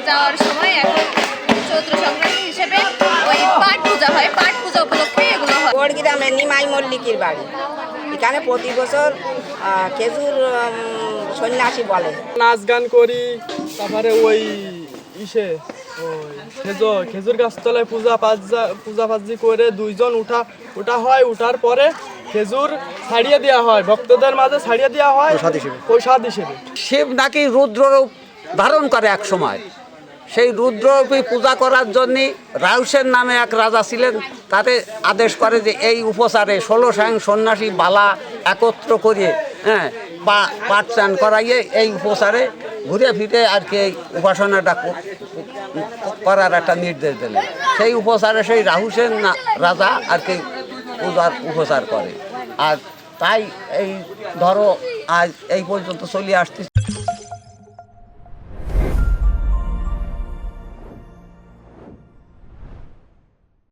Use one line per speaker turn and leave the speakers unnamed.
যাওয়ার সময় এখন চৈত্র সংক্রান্তি হিসেবে ওই পাট পূজা হয়, পাট পূজা উপলক্ষে এগুলো হয়।
বড়গ্রামে নিমাই মল্লিকের বাড়ি, এখানে প্রতি বছর খেজুর সন্ন্যাসী বলে
নাচ গান করি। তারপরে ওই ইসে খেজুর গাছতলায় পূজা পাজি করে দুইজন উঠা হয়। উঠার পরে খেজুর ছাড়িয়ে দেওয়া হয়, ভক্তদের মাঝে ছাড়িয়ে দেওয়া হয় প্রসাদ হিসেবে।
শিব নাকি রুদ্ররূপ ধারণ করে এক সময়, সেই রুদ্ররূপী পূজা করার জন্য রাউসের নামে এক রাজা ছিলেন, তাতে আদেশ করে যে এই উপচারে 16 সন্ন্যাসী বালা একত্র করে পাঠ চান করাইয়ে এই উপচারে ঘুরে ফিরে আর কি এই উপাসনাটা করার একটা নির্দেশ দিলেন। সেই উপচারে সেই রাহুসেন রাজা আর কি পূজার উপচার করে। আর তাই এই ধরো আজ এই পর্যন্ত চলে আসছে।